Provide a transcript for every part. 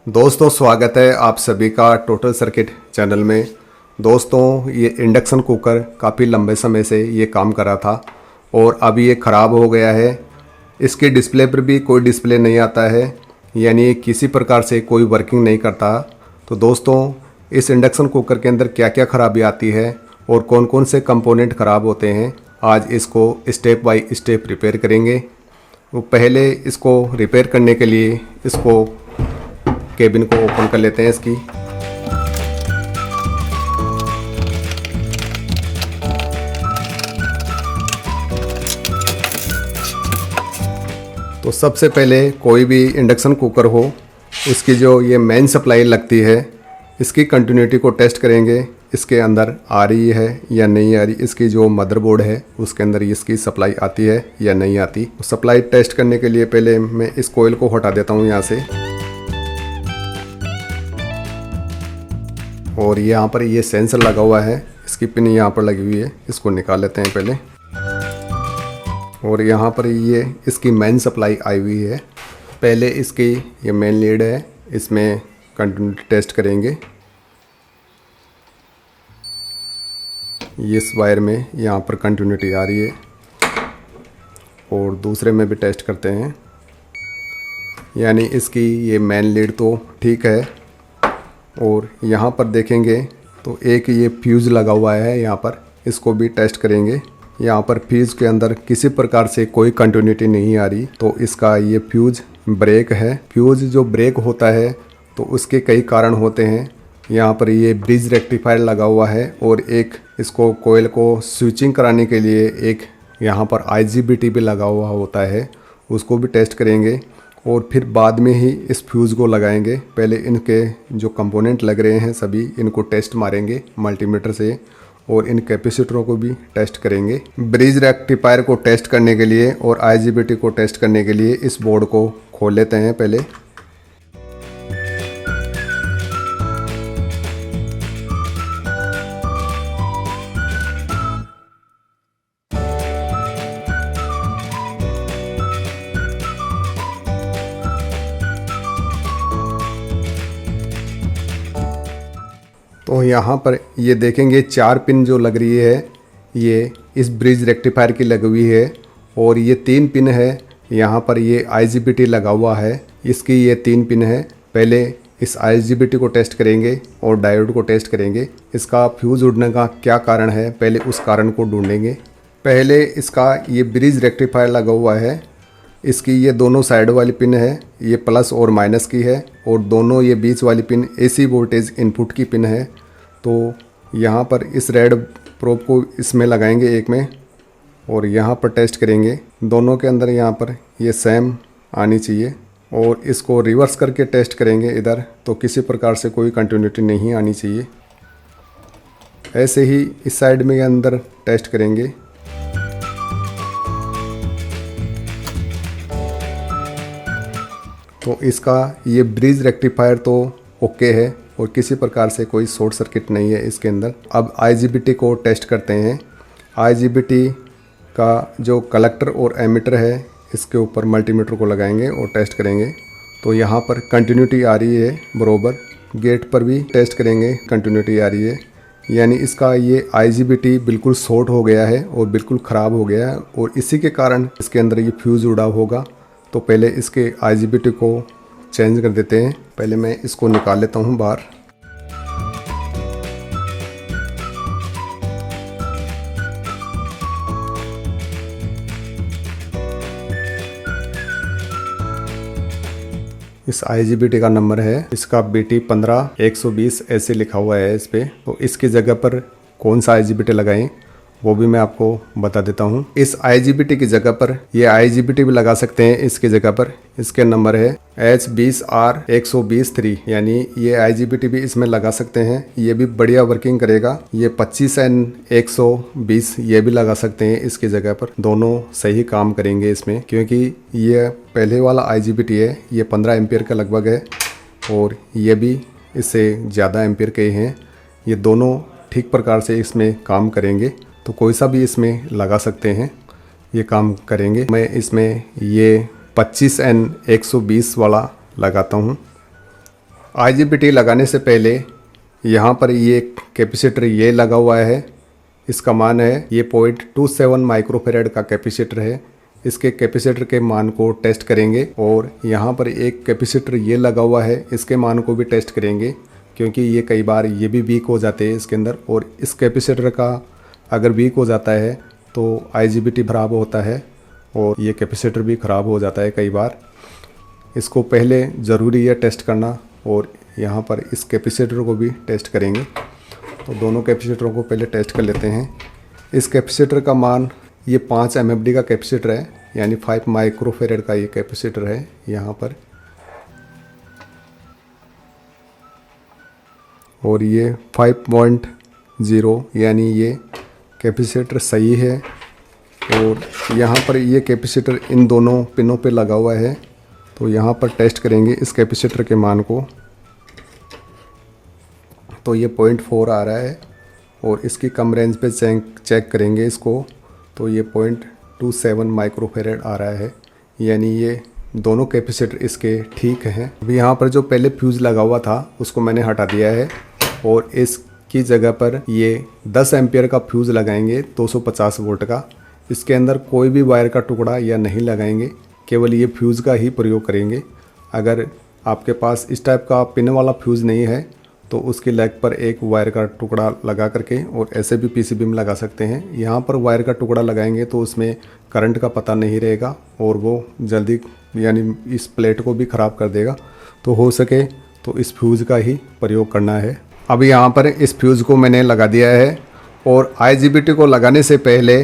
दोस्तों स्वागत है आप सभी का टोटल सर्किट चैनल में। दोस्तों ये इंडक्शन कुकर काफ़ी लंबे समय से ये काम कर रहा था और अभी ये ख़राब हो गया है। इसके डिस्प्ले पर भी कोई डिस्प्ले नहीं आता है, यानी ये किसी प्रकार से कोई वर्किंग नहीं करता। तो दोस्तों इस इंडक्शन कुकर के अंदर क्या क्या ख़राबी आती है और कौन कौन से कंपोनेंट ख़राब होते हैं, आज इसको स्टेप बाय स्टेप रिपेयर करेंगे। वो पहले इसको रिपेयर करने के लिए इसको केबिन को ओपन कर लेते हैं इसकी। तो सबसे पहले कोई भी इंडक्शन कुकर हो उसकी जो ये मेन सप्लाई लगती है इसकी कंटिन्यूटी को टेस्ट करेंगे, इसके अंदर आ रही है या नहीं आ रही। इसकी जो मदरबोर्ड है उसके अंदर इसकी सप्लाई आती है या नहीं आती। तो सप्लाई टेस्ट करने के लिए पहले मैं इस कोयल को हटा देता हूँ यहाँ से, और यहाँ पर ये सेंसर लगा हुआ है, इसकी पिन यहाँ पर लगी हुई है, इसको निकाल लेते हैं पहले। और यहाँ पर ये इसकी मेन सप्लाई आई हुई है। पहले इसकी ये मेन लीड है, इसमें कंटिन्यूटी टेस्ट करेंगे। इस वायर में यहाँ पर कंटिन्यूटी आ रही है और दूसरे में भी टेस्ट करते हैं, यानी इसकी ये मेन लीड तो ठीक है। और यहाँ पर देखेंगे तो एक ये फ्यूज़ लगा हुआ है यहाँ पर, इसको भी टेस्ट करेंगे। यहाँ पर फ्यूज़ के अंदर किसी प्रकार से कोई कंटिन्यूटी नहीं आ रही, तो इसका ये फ्यूज़ ब्रेक है। फ्यूज़ जो ब्रेक होता है तो उसके कई कारण होते हैं। यहाँ पर ये ब्रिज रेक्टिफायर लगा हुआ है और एक इसको कोयल को स्विचिंग कराने के लिए एक यहाँ पर IGBT भी लगा हुआ होता है, उसको भी टेस्ट करेंगे और फिर बाद में ही इस फ्यूज़ को लगाएंगे। पहले इनके जो कंपोनेंट लग रहे हैं सभी इनको टेस्ट मारेंगे मल्टीमीटर से और इन कैपेसिटरों को भी टेस्ट करेंगे। ब्रिज रेक्टिफायर को टेस्ट करने के लिए और IGBT को टेस्ट करने के लिए इस बोर्ड को खोल लेते हैं पहले। तो यहाँ पर ये देखेंगे 4 पिन जो लग रही है ये इस ब्रिज रेक्टिफायर की लगी हुई है और ये 3 पिन है यहाँ पर ये IGBT लगा हुआ है, इसकी ये 3 पिन है। पहले इस IGBT को टेस्ट करेंगे और डायोड को टेस्ट करेंगे। इसका फ्यूज़ उड़ने का क्या कारण है, पहले उस कारण को ढूंढेंगे। पहले इसका ये ब्रिज रेक्टिफायर लगा हुआ है, इसकी ये दोनों साइड वाली पिन है, ये प्लस और माइनस की है और दोनों ये बीच वाली पिन AC वोल्टेज इनपुट की पिन है। तो यहाँ पर इस रेड प्रोब को इसमें लगाएंगे एक में और यहाँ पर टेस्ट करेंगे। दोनों के अंदर यहाँ पर ये सेम आनी चाहिए और इसको रिवर्स करके टेस्ट करेंगे इधर, तो किसी प्रकार से कोई कंटिन्यूटी नहीं आनी चाहिए। ऐसे ही इस साइड में अंदर टेस्ट करेंगे। तो इसका ये ब्रिज रेक्टिफायर तो ओके है और किसी प्रकार से कोई शॉर्ट सर्किट नहीं है इसके अंदर। अब IGBT को टेस्ट करते हैं। IGBT का जो कलेक्टर और एमीटर है इसके ऊपर मल्टीमीटर को लगाएंगे और टेस्ट करेंगे। तो यहाँ पर कंटिन्यूटी आ रही है बरोबर। गेट पर भी टेस्ट करेंगे, कंटिन्यूटी आ रही है, यानी इसका ये IGBT बिल्कुल शॉर्ट हो गया है और बिल्कुल ख़राब हो गया है और इसी के कारण इसके अंदर ये फ्यूज़ उड़ा होगा। तो पहले इसके IGBT को चेंज कर देते हैं। पहले मैं इसको निकाल लेता हूँ बाहर। इस IGBT का नंबर है, इसका BT 15-120 ऐसे लिखा हुआ है इस पे। तो इसकी जगह पर कौन सा IGBT लगाएं वो भी मैं आपको बता देता हूँ। इस IGBT की जगह पर ये IGBT भी लगा सकते हैं इसकी जगह पर। इसके नंबर है H20R1203, यानी ये IGBT भी इसमें लगा सकते हैं, ये भी बढ़िया वर्किंग करेगा। ये 25N120 ये भी लगा सकते हैं इसकी जगह पर, दोनों सही काम करेंगे इसमें, क्योंकि ये पहले वाला IGBT है ये 15 एम्पियर का लगभग है और ये भी इससे ज़्यादा एम्पियर के हैं। ये दोनों ठीक प्रकार से इसमें काम करेंगे, तो कोई सा भी इसमें लगा सकते हैं, ये काम करेंगे। मैं इसमें ये 25N120 वाला लगाता हूँ IGBT लगाने से पहले यहाँ पर ये कैपेसिटर ये लगा हुआ है, इसका मान है ये 0.27 माइक्रोफेरेड का कैपेसिटर है। इसके कैपेसिटर के मान को टेस्ट करेंगे और यहाँ पर एक कैपेसिटर ये लगा हुआ है, इसके मान को भी टेस्ट करेंगे क्योंकि ये कई बार ये भी वीक हो जाते हैं इसके अंदर, और इस कैपेसिटर का अगर वीक हो जाता है तो IGBT खराब होता है और ये कैपेसिटर भी ख़राब हो जाता है कई बार। इसको पहले ज़रूरी है टेस्ट करना, और यहाँ पर इस कैपेसिटर को भी टेस्ट करेंगे। तो दोनों कैपेसिटरों को पहले टेस्ट कर लेते हैं। इस कैपेसिटर का मान ये 5 MFD का कैपेसिटर है, यानी 5 माइक्रोफेरेड का ये कैपेसिटर है यहाँ पर, और ये 5.0 यानी ये कैपेसिटर सही है। और यहाँ पर ये कैपेसिटर इन दोनों पिनों पे लगा हुआ है, तो यहाँ पर टेस्ट करेंगे इस कैपेसिटर के मान को। तो ये 0.4 आ रहा है, और इसकी कम रेंज पे चेक करेंगे इसको, तो ये 0.27 माइक्रोफेरेड आ रहा है, यानी ये दोनों कैपेसिटर इसके ठीक हैं। अभी यहाँ पर जो पहले फ्यूज़ लगा हुआ था उसको मैंने हटा दिया है, और इसकी जगह पर ये 10 एम्पियर का फ्यूज़ लगाएंगे 250 वोल्ट का। इसके अंदर कोई भी वायर का टुकड़ा या नहीं लगाएंगे, केवल ये फ्यूज़ का ही प्रयोग करेंगे। अगर आपके पास इस टाइप का पिन वाला फ्यूज़ नहीं है तो उसके लेग पर एक वायर का टुकड़ा लगा करके, और ऐसे भी PCB में लगा सकते हैं। यहाँ पर वायर का टुकड़ा लगाएंगे तो उसमें करंट का पता नहीं रहेगा और वो जल्दी यानी इस प्लेट को भी ख़राब कर देगा। तो हो सके तो इस फ्यूज़ का ही प्रयोग करना है। अभी यहाँ पर इस फ्यूज़ को मैंने लगा दिया है, और IGBT को लगाने से पहले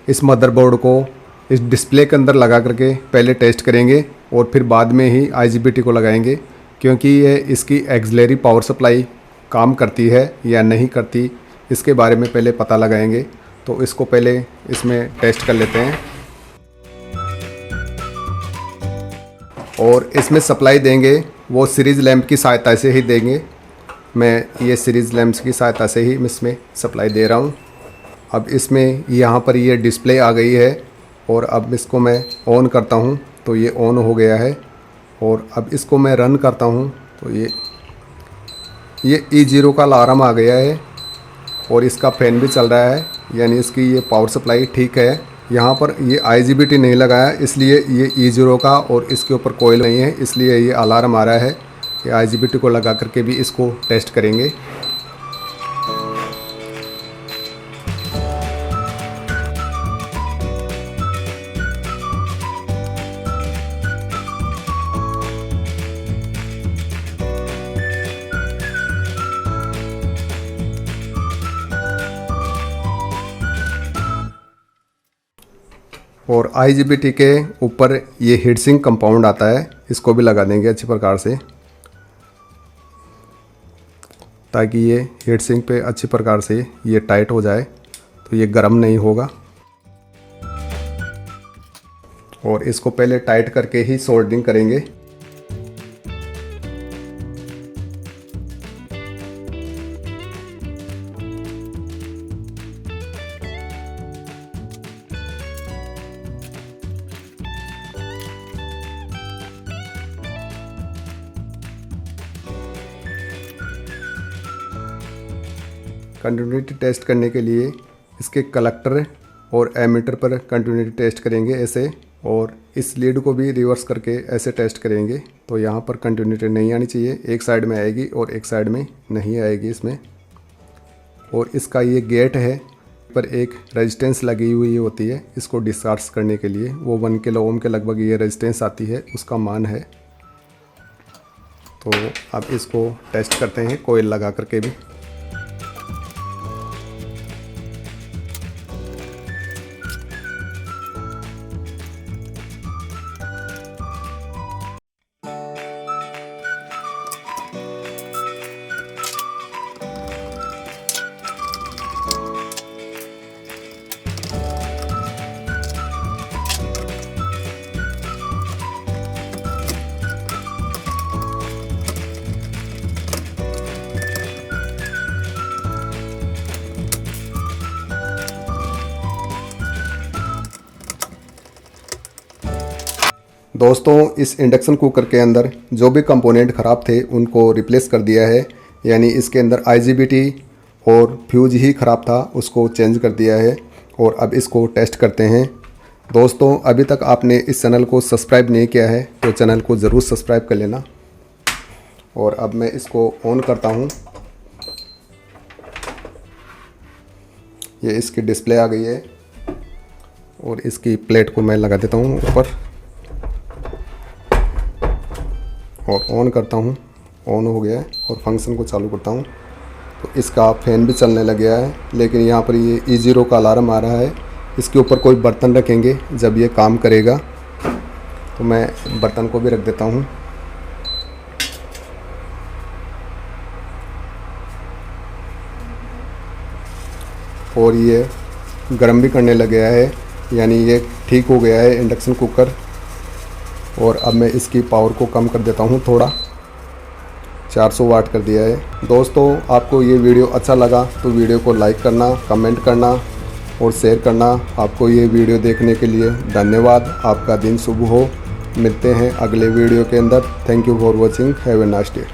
इस मदरबोर्ड को इस डिस्प्ले के अंदर लगा करके पहले टेस्ट करेंगे, और फिर बाद में ही IGBT को लगाएंगे, क्योंकि ये इसकी एक्सिलरी पावर सप्लाई काम करती है या नहीं करती इसके बारे में पहले पता लगाएंगे। तो इसको पहले इसमें टेस्ट कर लेते हैं, और इसमें सप्लाई देंगे वो सीरीज़ लैंप की सहायता से ही देंगे। मैं ये सीरीज़ लैंप्स की सहायता से ही इसमें सप्लाई दे रहा हूँ। अब इसमें यहाँ पर ये डिस्प्ले आ गई है, और अब इसको मैं ऑन करता हूँ तो ये ऑन हो गया है, और अब इसको मैं रन करता हूँ तो ये E0 का अलार्म आ गया है, और इसका फ़ैन भी चल रहा है, यानी इसकी ये पावर सप्लाई ठीक है। यहाँ पर ये IGBT नहीं लगाया, इसलिए ये E0 का और इसके ऊपर कोयल नहीं है, इसलिए ये अलार्म आ रहा है। ये IGBT को लगा करके भी इसको टेस्ट करेंगे। और IGBT के ऊपर ये हीट सिंक कंपाउंड आता है, इसको भी लगा देंगे अच्छी प्रकार से, ताकि ये हीट सिंक पे अच्छी प्रकार से ये टाइट हो जाए, तो ये गर्म नहीं होगा। और इसको पहले टाइट करके ही सोल्डरिंग करेंगे। कंटिन्यूटी टेस्ट करने के लिए इसके कलेक्टर और एमीटर पर कंटिन्यूटी टेस्ट करेंगे ऐसे, और इस लीड को भी रिवर्स करके ऐसे टेस्ट करेंगे। तो यहाँ पर कंटिन्यूटी नहीं आनी चाहिए, एक साइड में आएगी और एक साइड में नहीं आएगी इसमें। और इसका ये गेट है पर एक रेजिस्टेंस लगी हुई होती है, इसको डिस्चार्ज करने के लिए वो 1 किलो ओम के लगभग ये रेजिस्टेंस आती है, उसका मान है। तो अब इसको टेस्ट करते हैं कोयल लगा करके भी। दोस्तों इस इंडक्शन कुकर के अंदर जो भी कंपोनेंट ख़राब थे उनको रिप्लेस कर दिया है, यानी इसके अंदर IGBT और फ्यूज ही ख़राब था, उसको चेंज कर दिया है। और अब इसको टेस्ट करते हैं। दोस्तों अभी तक आपने इस चैनल को सब्सक्राइब नहीं किया है तो चैनल को ज़रूर सब्सक्राइब कर लेना। और अब मैं इसको ऑन करता हूँ। ये इसकी डिस्प्ले आ गई है और इसकी प्लेट को मैं लगा देता हूँ ऊपर और ऑन करता हूँ। ऑन हो गया है और फंक्शन को चालू करता हूँ तो इसका फ़ैन भी चलने लग गया है। लेकिन यहाँ पर ये E0 का अलार्म आ रहा है। इसके ऊपर कोई बर्तन रखेंगे जब ये काम करेगा, तो मैं बर्तन को भी रख देता हूँ। और ये गर्म भी करने लग गया है, यानी ये ठीक हो गया है इंडक्शन कुकर। और अब मैं इसकी पावर को कम कर देता हूँ थोड़ा, 400 वाट कर दिया है। दोस्तों आपको ये वीडियो अच्छा लगा तो वीडियो को लाइक करना, कमेंट करना और शेयर करना। आपको ये वीडियो देखने के लिए धन्यवाद। आपका दिन शुभ हो। मिलते हैं अगले वीडियो के अंदर। Thank you for watching. Have a nice day.